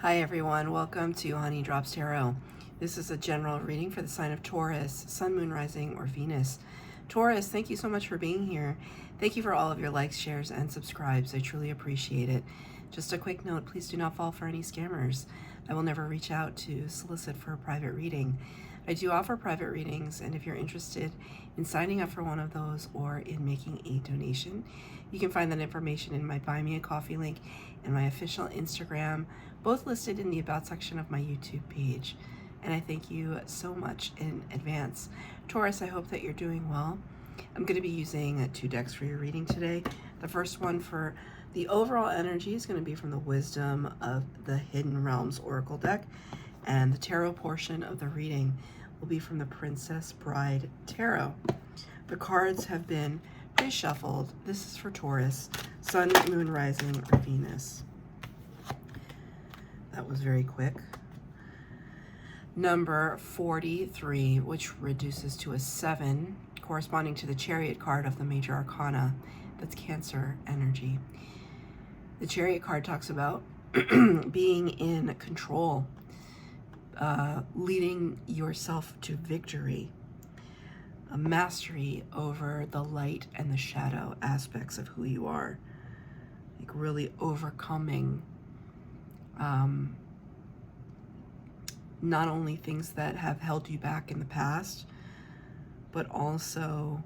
Hi everyone, welcome to Honey Drops Tarot. This is a general reading for the sign of Taurus, Sun, Moon, Rising, or Venus. Taurus, thank you so much for being here. Thank you for all of your likes, shares, and subscribes. I truly appreciate it. Just a quick note, please do not fall for any scammers. I will never reach out to solicit for a private reading. I do offer private readings, and if you're interested in signing up for one of those or in making a donation, you can find that information in my Buy Me a Coffee link and my official Instagram, both listed in the About section of my YouTube page. And I thank you so much in advance. Taurus, I hope that you're doing well. I'm going to be using two decks for your reading today. The first one for the overall energy is going to be from the Wisdom of the Hidden Realms Oracle deck, and the tarot portion of the reading will be from the Princess Bride Tarot. The cards have been pre-shuffled. This is for Taurus, Sun, Moon, Rising, or Venus. That was very quick. Number 43, which reduces to a 7, corresponding to the Chariot card of the Major Arcana. That's Cancer energy. The Chariot card talks about being in control, leading yourself to victory, a mastery over the light and the shadow aspects of who you are, like really overcoming not only things that have held you back in the past, but also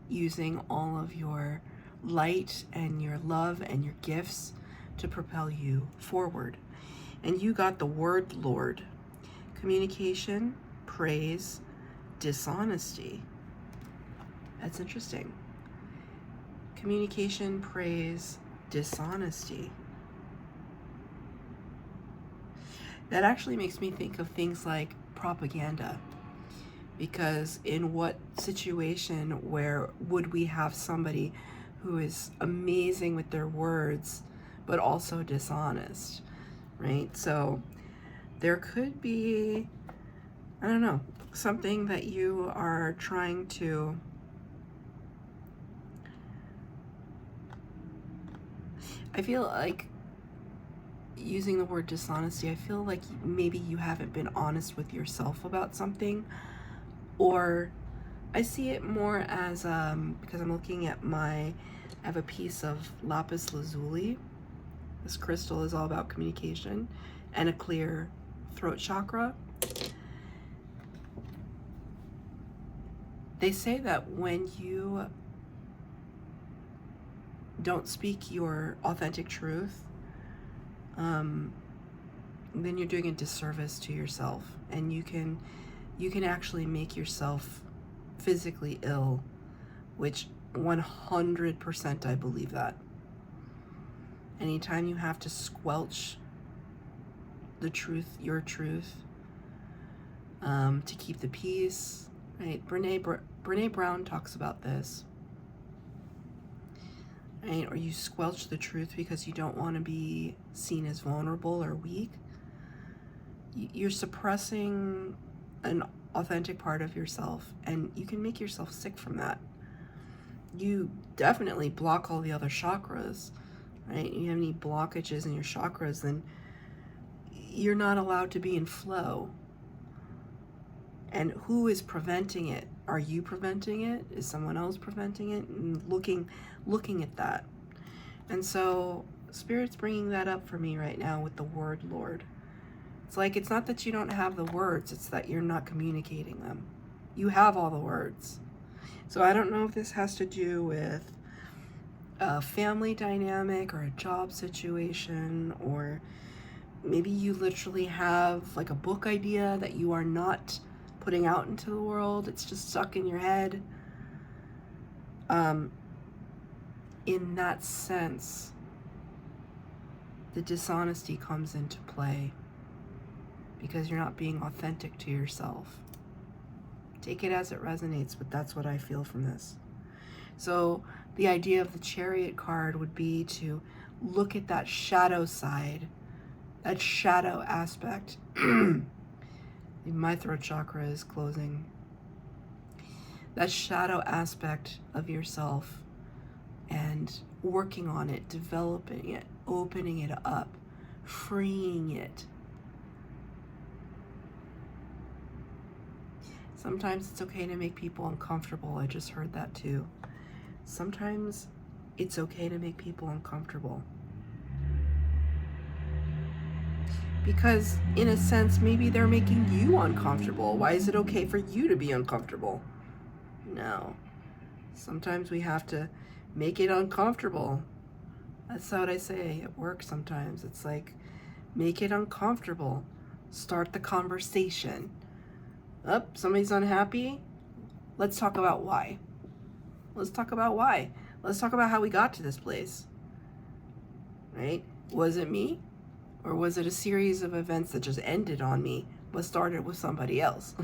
using all of your light and your love and your gifts to propel you forward. And you got the word Lord. Communication, praise, dishonesty. That's interesting. Communication, praise, dishonesty. That actually makes me think of things like propaganda, because in what situation where would we have somebody who is amazing with their words but also dishonest, right? So there could be, I don't know, something that you are trying to I feel like using the word dishonesty, I feel like maybe you haven't been honest with yourself about something, or I see it more as, because I'm looking at I have a piece of lapis lazuli. This crystal is all about communication and a clear throat chakra. They say that when you don't speak your authentic truth, then you're doing a disservice to yourself, and you can actually make yourself physically ill, which 100% I believe that. Anytime you have to squelch the truth, your truth, to keep the peace, right? Brene Brown talks about this, right? Or you squelch the truth because you don't want to be seen as vulnerable or weak. You're suppressing an authentic part of yourself, and you can make yourself sick from that. You definitely block all the other chakras, right? You have any blockages in your chakras, then you're not allowed to be in flow. And who is preventing it? Are you preventing it? Is someone else preventing it? And looking at that. And so Spirit's bringing that up for me right now with the word Lord. It's like, it's not that you don't have the words, it's that you're not communicating them. You have all the words. So I don't know if this has to do with a family dynamic or a job situation, or maybe you literally have like a book idea that you are not putting out into the world. It's just stuck in your head. In that sense, the dishonesty comes into play because you're not being authentic to yourself. Take it as it resonates, but that's what I feel from this. So the idea of the Chariot card would be to look at that shadow side, that shadow aspect. My throat chakra is closing. That shadow aspect of yourself, and working on it, developing it, opening it up, freeing it, Sometimes it's okay to make people uncomfortable. I just heard that too. Sometimes it's okay to make people uncomfortable. Because in a sense, maybe they're making you uncomfortable. Why is it okay for you to be uncomfortable? No. Sometimes we have to make it uncomfortable. That's what I say at work sometimes. It's like, make it uncomfortable. Start the conversation. Somebody's unhappy? Let's talk about why. Let's talk about why. Let's talk about how we got to this place. Right? Was it me? Or was it a series of events that just ended on me, but started with somebody else?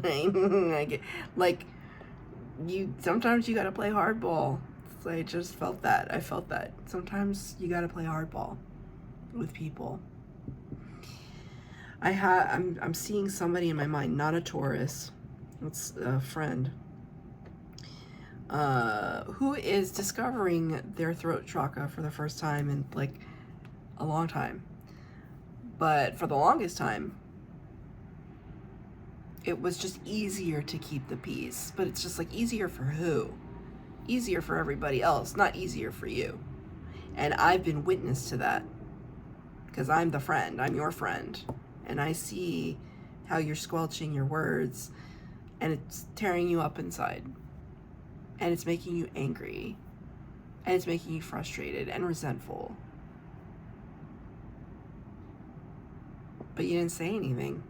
Sometimes you gotta play hardball. So I just felt that. I felt that. Sometimes you gotta play hardball with people. I'm seeing somebody in my mind, not a Taurus. It's a friend. Who is discovering their throat chakra for the first time in like a long time. But for the longest time, it was just easier to keep the peace. But it's just like, easier for who? Easier for everybody else, not easier for you. And I've been witness to that. Because I'm the friend, I'm your friend. And I see how you're squelching your words. And it's tearing you up inside. And it's making you angry. And it's making you frustrated and resentful. But you didn't say anything.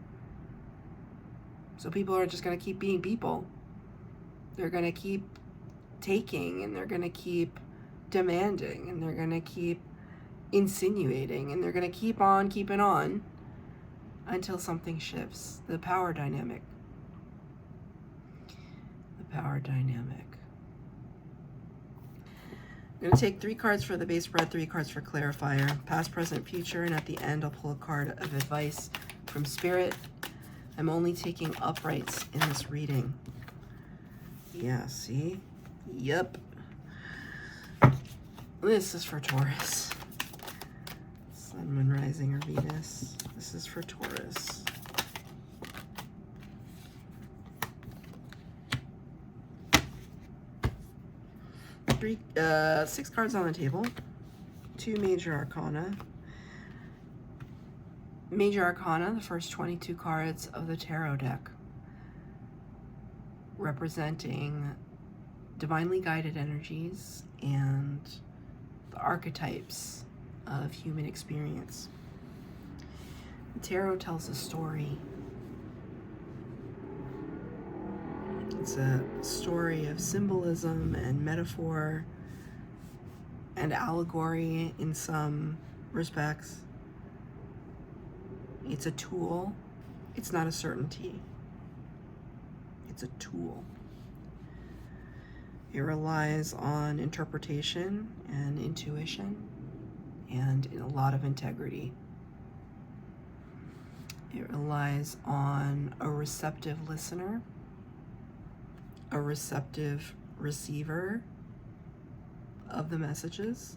So people are just going to keep being people. They're going to keep taking, and they're going to keep demanding, and they're going to keep insinuating, and they're going to keep on keeping on until something shifts. The power dynamic. The power dynamic. I'm going to take 3 cards for the base spread, 3 cards for clarifier, past, present, future, and at the end I'll pull a card of advice from Spirit. I'm only taking uprights in this reading. Yeah, see? Yep. This is for Taurus. Sun, Moon, Rising, or Venus. This is for Taurus. 6 cards on the table. 2 major arcana. Major arcana, the first 22 cards of the tarot deck, representing divinely guided energies and the archetypes of human experience. The tarot tells a story. It's a story of symbolism and metaphor and allegory in some respects. It's a tool. It's not a certainty. It's a tool. It relies on interpretation and intuition and a lot of integrity. It relies on a receptive listener, a receptive receiver of the messages,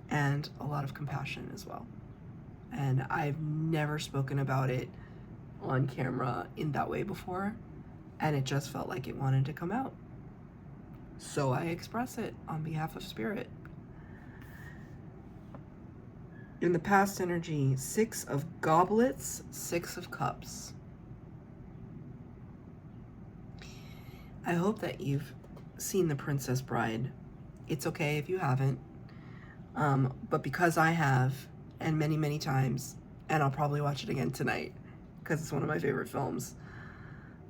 and a lot of compassion as well. And I've never spoken about it on camera in that way before, and it just felt like it wanted to come out. So I express it on behalf of Spirit. In the past energy, 6 of goblets, 6 of cups. I hope that you've seen The Princess Bride. It's okay if you haven't. But because I have, and many, many times, and I'll probably watch it again tonight because it's one of my favorite films,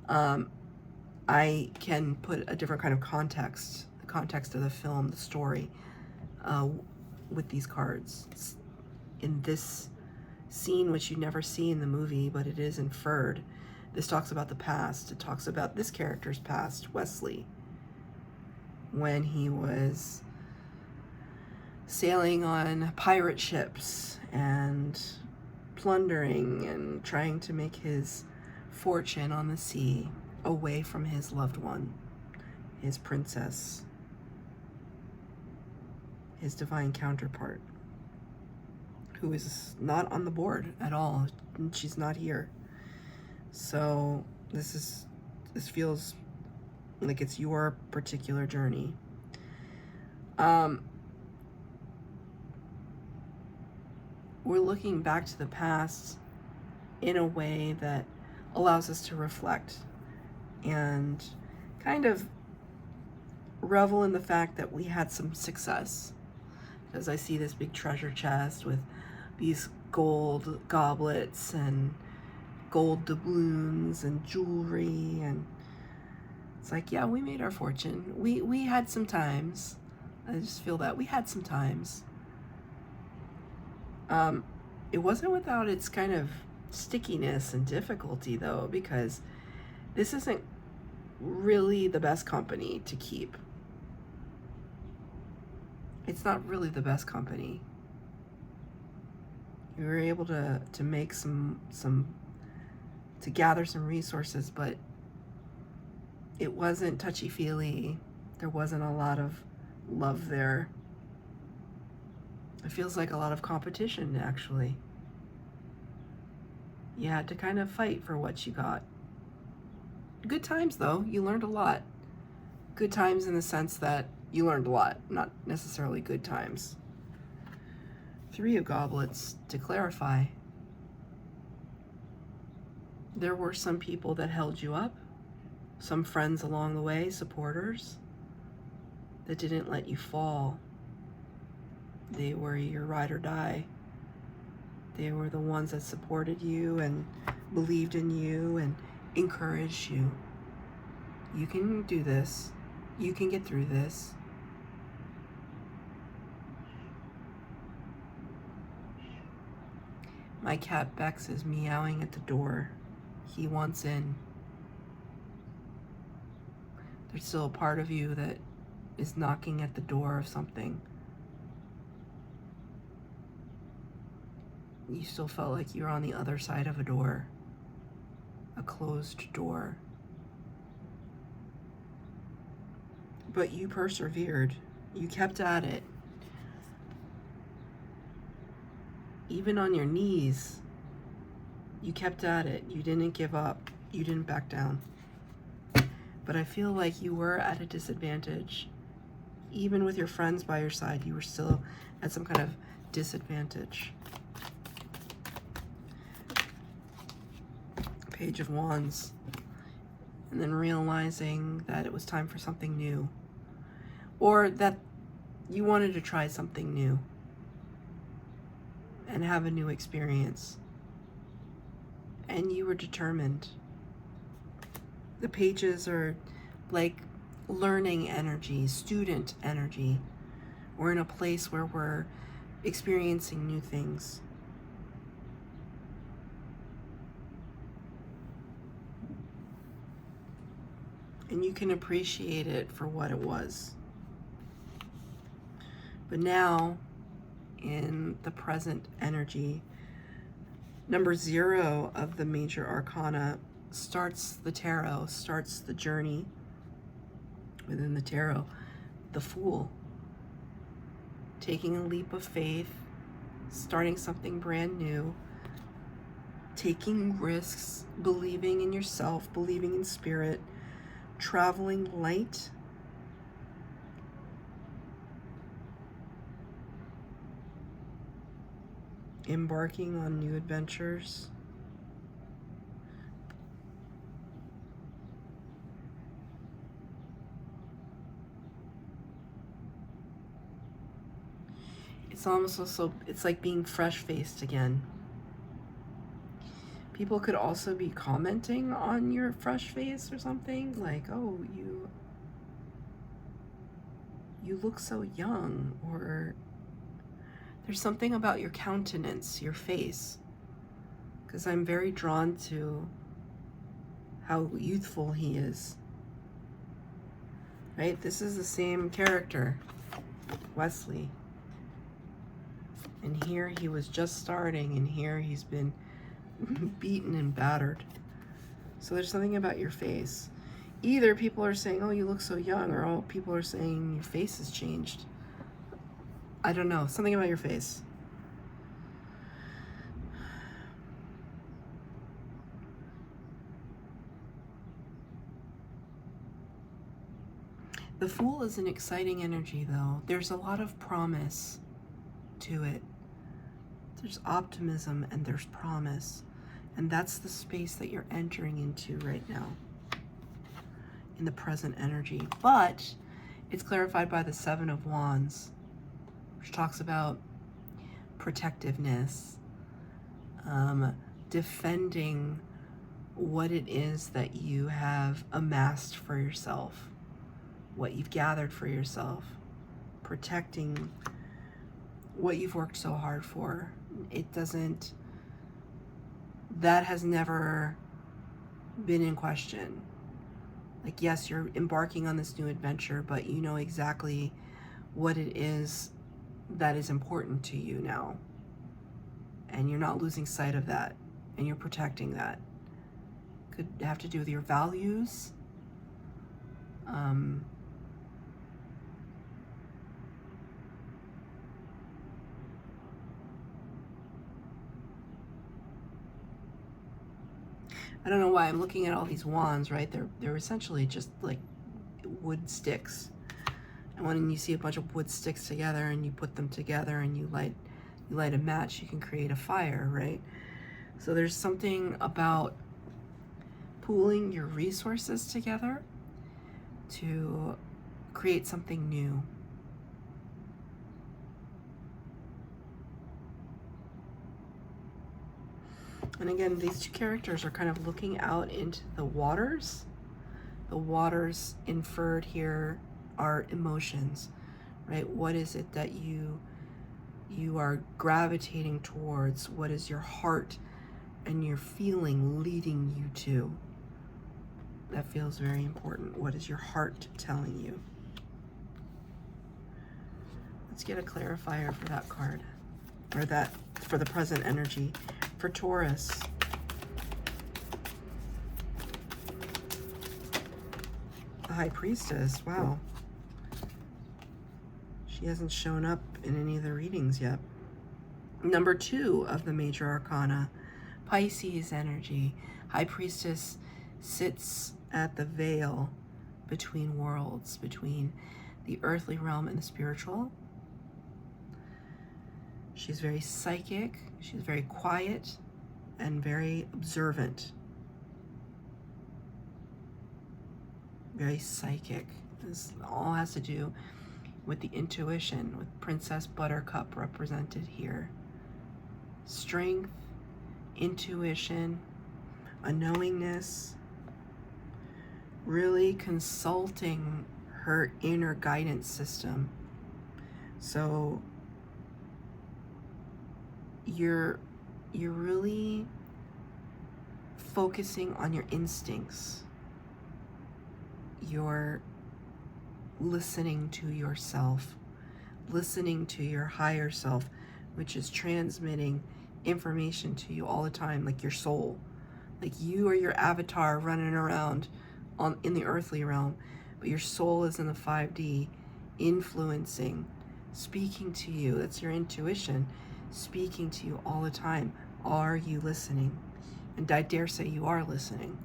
I can put a different kind of context, the context of the film, the story, with these cards. In this scene, which you never see in the movie, but it is inferred, this talks about the past. It talks about this character's past, Wesley, when he was sailing on pirate ships and plundering and trying to make his fortune on the sea away from his loved one, his princess, his divine counterpart, who is not on the board at all. She's not here. So this is This feels like it's your particular journey. We're looking back to the past in a way that allows us to reflect and kind of revel in the fact that we had some success. Because I see this big treasure chest with these gold goblets and gold doubloons and jewelry, and it's like, yeah, we made our fortune. We had some times. I just feel that we had some times. It wasn't without its kind of stickiness and difficulty, though, because this isn't really the best company to keep. It's not really the best company. You were able to make some to gather some resources, but it wasn't touchy-feely. There wasn't a lot of love there. It feels like a lot of competition, actually. You had to kind of fight for what you got. Good times, though. You learned a lot. Good times in the sense that you learned a lot, not necessarily good times. 3 of Goblets, to clarify. There were some people that held you up, some friends along the way, supporters, that didn't let you fall. They were your ride or die. They were the ones that supported you and believed in you and encouraged you. You can do this. You can get through this. My cat Bex is meowing at the door. He wants in. There's still a part of you that is knocking at the door of something. You still felt like you were on the other side of a door, a closed door. But you persevered. You kept at it. Even on your knees, you kept at it. You didn't give up. You didn't back down. But I feel like you were at a disadvantage. Even with your friends by your side, you were still at some kind of disadvantage. Page of Wands. And then realizing that it was time for something new. Or that you wanted to try something new and have a new experience. And you were determined. The pages are like learning energy, student energy. We're in a place where we're experiencing new things. And you can appreciate it for what it was. But now, in the present energy, number 0 of the major arcana starts the tarot, starts the journey within the tarot. The Fool. Taking a leap of faith, starting something brand new, taking risks, believing in yourself, believing in spirit, traveling light, embarking on new adventures. It's almost also, it's like being fresh-faced again. People could also be commenting on your fresh face or something, like, oh, you look so young, or there's something about your countenance, your face, because I'm very drawn to how youthful he is. Right? This is the same character, Wesley. And here he was just starting, and here he's been beaten and battered. So there's something about your face. Either people are saying, oh, you look so young, or oh, people are saying your face has changed. I don't know. Something about your face. The Fool is an exciting energy, though. There's a lot of promise to it. There's optimism and there's promise. And that's the space that you're entering into right now in the present energy. But it's clarified by the Seven of Wands, which talks about protectiveness, defending what it is that you have amassed for yourself, what you've gathered for yourself, protecting what you've worked so hard for. That has never been in question. Like, yes, you're embarking on this new adventure, but you know exactly what it is that is important to you now. And you're not losing sight of that, and you're protecting that. Could have to do with your values. I don't know why I'm looking at all these wands, right? They're essentially just like wood sticks. And when you see a bunch of wood sticks together and you put them together and you light a match, you can create a fire, right? So there's something about pooling your resources together to create something new. And again, these two characters are kind of looking out into the waters. The waters inferred here are emotions, right? What is it that you are gravitating towards? What is your heart and your feeling leading you to? That feels very important. What is your heart telling you? Let's get a clarifier for that card, or that for the present energy. For Taurus, the High Priestess. Wow. She hasn't shown up in any of the readings yet. Number 2 of the major arcana, Pisces energy. High Priestess sits at the veil between worlds, between the earthly realm and the spiritual. She's very psychic, she's very quiet, and very observant. Very psychic. This all has to do with the intuition, with Princess Buttercup represented here. Strength, intuition, a knowingness, really consulting her inner guidance system. So you're really focusing on your instincts. You're listening to yourself, listening to your higher self, which is transmitting information to you all the time, like your soul. Like you are your avatar running around in the earthly realm, but your soul is in the 5D, influencing, speaking to you. That's your intuition, speaking to you all the time. Are you listening? And I dare say you are listening.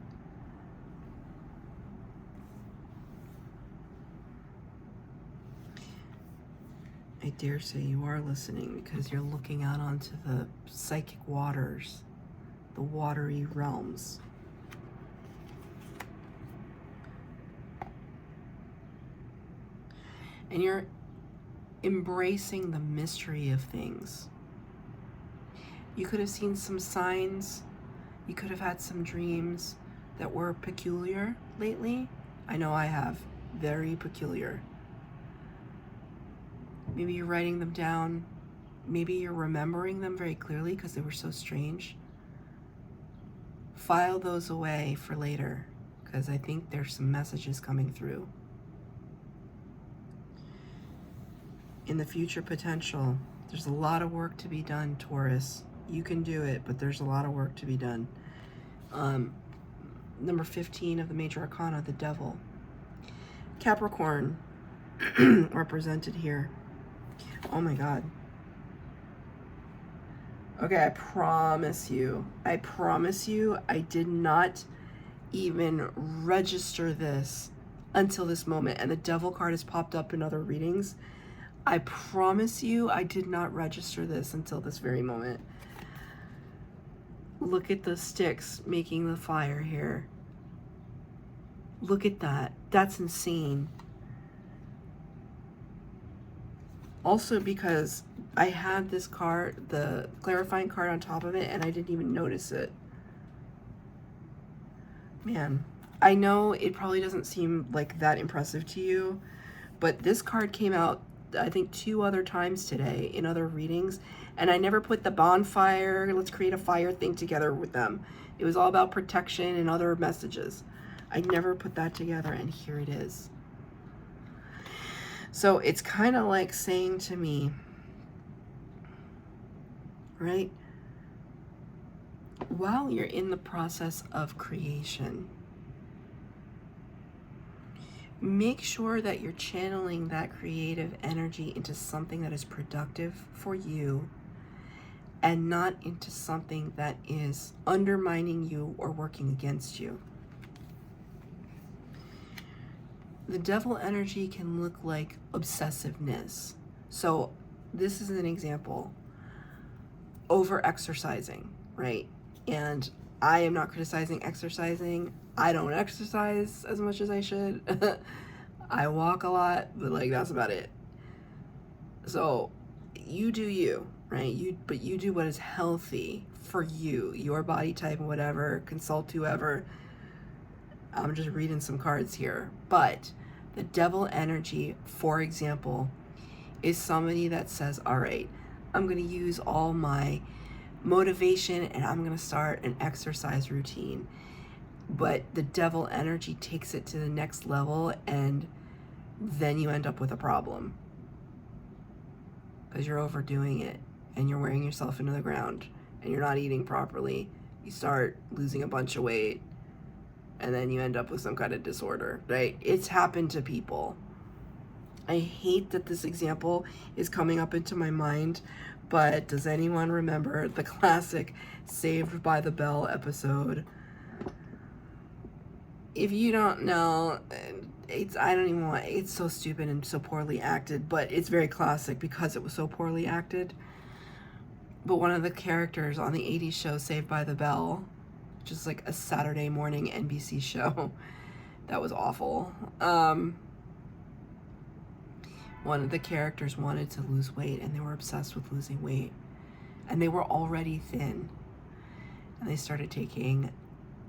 I dare say you are listening, because you're looking out onto the psychic waters, the watery realms. And you're embracing the mystery of things. You could have seen some signs. You could have had some dreams that were peculiar lately. I know I have. Very peculiar. Maybe you're writing them down. Maybe you're remembering them very clearly because they were so strange. File those away for later, because I think there's some messages coming through. In the future potential, there's a lot of work to be done, Taurus. You can do it, but there's a lot of work to be done. Number 15 of the major arcana, the Devil. Capricorn represented here. Oh my God. Okay, I promise you, I did not even register this until this moment. And the devil card has popped up in other readings. I promise you, I did not register this until this very moment. Look at the sticks making the fire here. Look at that. That's insane. Also because I had this card, the clarifying card on top of it, and I didn't even notice it. Man, I know it probably doesn't seem like that impressive to you, but this card came out, I think, 2 other times today in other readings, and I never put the bonfire, let's create a fire thing together with them. It was all about protection and other messages. I never put that together, and here it is. So it's kind of like saying to me, right, while you're in the process of creation, make sure that you're channeling that creative energy into something that is productive for you and not into something that is undermining you or working against you. The devil energy can look like obsessiveness. So this is an example. Over exercising, right? And I am not criticizing exercising. I don't exercise as much as I should. I walk a lot, but like that's about it. So you do you, right? But you do what is healthy for you, your body type, whatever. Consult whoever. I'm just reading some cards here. But the devil energy, for example, is somebody that says, all right, I'm going to use all my motivation and I'm going to start an exercise routine. But the devil energy takes it to the next level, and then you end up with a problem because you're overdoing it and you're wearing yourself into the ground and you're not eating properly. You start losing a bunch of weight, and then you end up with some kind of disorder, right? It's happened to people. I hate that this example is coming up into my mind, but does anyone remember the classic Saved by the Bell episode? If you don't know, it's so stupid and so poorly acted, but it's very classic because it was so poorly acted. But one of the characters on the 80s show Saved by the Bell, which is like a Saturday morning NBC show, that was awful. One of the characters wanted to lose weight, and they were obsessed with losing weight, and they were already thin, and they started taking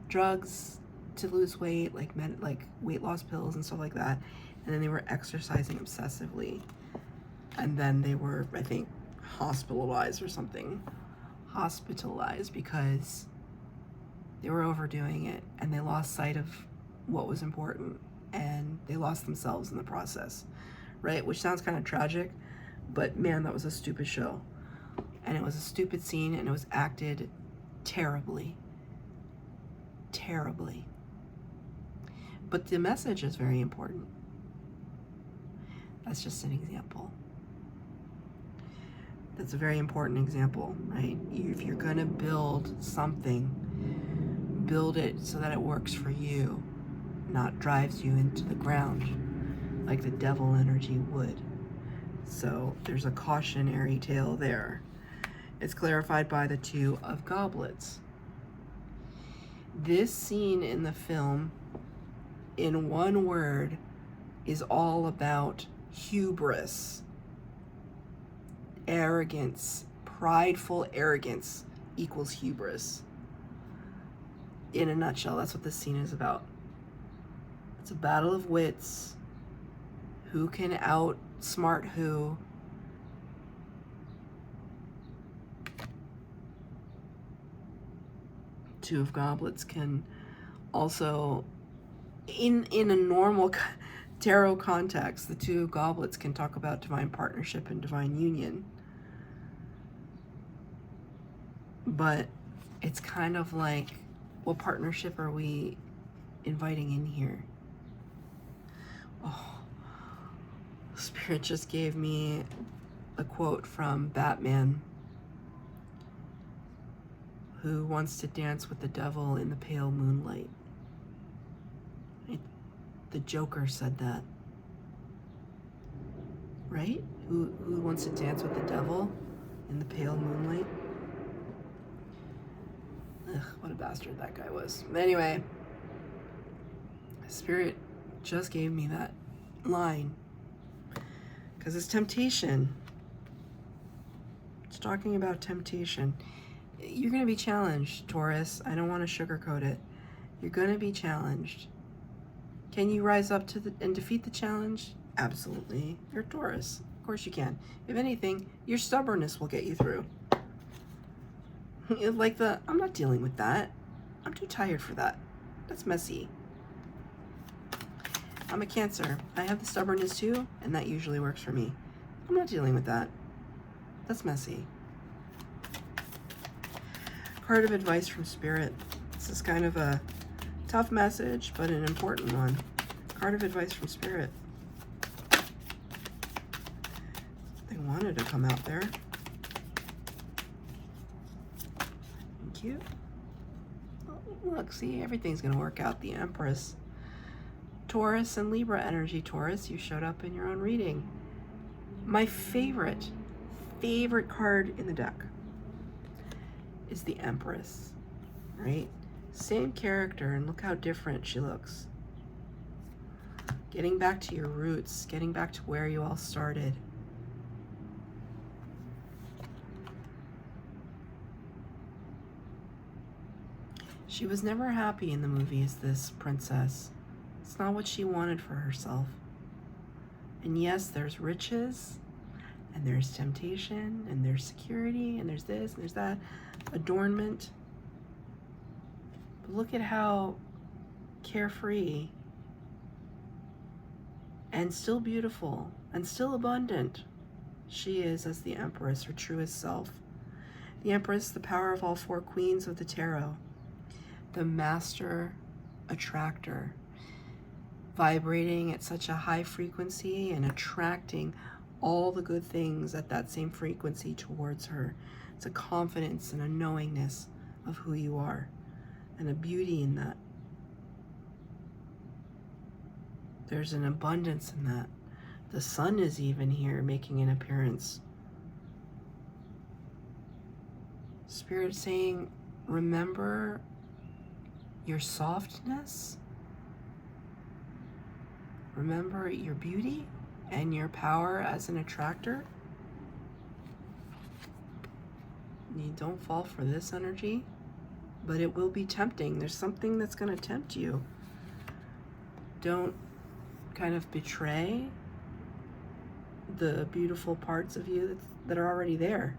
drugs to lose weight, like weight loss pills and stuff like that, and then they were exercising obsessively, and then they were, I think, hospitalized because they were overdoing it, and they lost sight of what was important, and they lost themselves in the process. Right? Which sounds kind of tragic, but man, that was a stupid show. And it was a stupid scene, and it was acted terribly. Terribly. But the message is very important. That's just an example. That's a very important example, right? If you're gonna build something, build it so that it works for you, not drives you into the ground like the devil energy would. So there's a cautionary tale there. It's clarified by the 2 of Goblets. This scene in the film, in one word, is all about hubris. Arrogance. Prideful arrogance equals hubris. In a nutshell, that's what this scene is about. It's a battle of wits. Who can outsmart who? Two of Goblets can also, in a normal tarot context, the 2 of Goblets can talk about divine partnership and divine union. But it's kind of like, what partnership are we inviting in here? Oh. Spirit just gave me a quote from Batman, who wants to dance with the devil in the pale moonlight. The Joker said that. Right? Who wants to dance with the devil in the pale moonlight? Ugh, what a bastard that guy was. But anyway, Spirit just gave me that line because it's temptation. It's talking about temptation. You're going to be challenged, Taurus. I don't want to sugarcoat it. You're going to be challenged. Can you rise up to and defeat the challenge? Absolutely. You're Taurus. Of course you can. If anything, your stubbornness will get you through. Like I'm not dealing with that. I'm too tired for that. That's messy. I'm a Cancer. I have the stubbornness too, and that usually works for me. I'm not dealing with that. That's messy. Card of advice from Spirit. This is kind of a tough message, but an important one. Card of advice from Spirit. They wanted to come out there. Thank you. Oh, look, see, everything's going to work out. The Empress. Taurus and Libra energy. Taurus, you showed up in your own reading. My favorite card in the deck is the Empress, right? Same character, and look how different she looks. Getting back to your roots, getting back to where you all started. She was never happy in the movie as this princess. It's not what she wanted for herself. And yes, there's riches, and there's temptation, and there's security, and there's this, and there's that, adornment. But look at how carefree and still beautiful and still abundant she is as the Empress, her truest self. The Empress, the power of all four queens of the tarot, the master attractor, vibrating at such a high frequency and attracting all the good things at that same frequency towards her. It's a confidence and a knowingness of who you are and a beauty in that. There's an abundance in that. The sun is even here making an appearance. Spirit saying, remember your softness. Remember your beauty and your power as an attractor. You don't fall for this energy, but it will be tempting. There's something that's going to tempt you. Don't kind of betray the beautiful parts of you that are already there.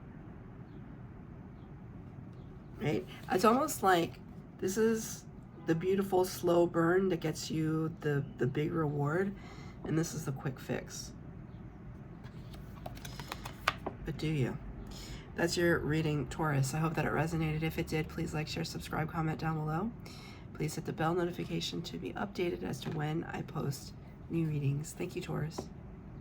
Right? It's almost like this is the beautiful slow burn that gets you the big reward, and this is the quick fix. But do you? That's your reading, Taurus. I hope that it resonated. If it did, please like, share, subscribe, comment down below. Please hit the bell notification to be updated as to when I post new readings. Thank you, Taurus.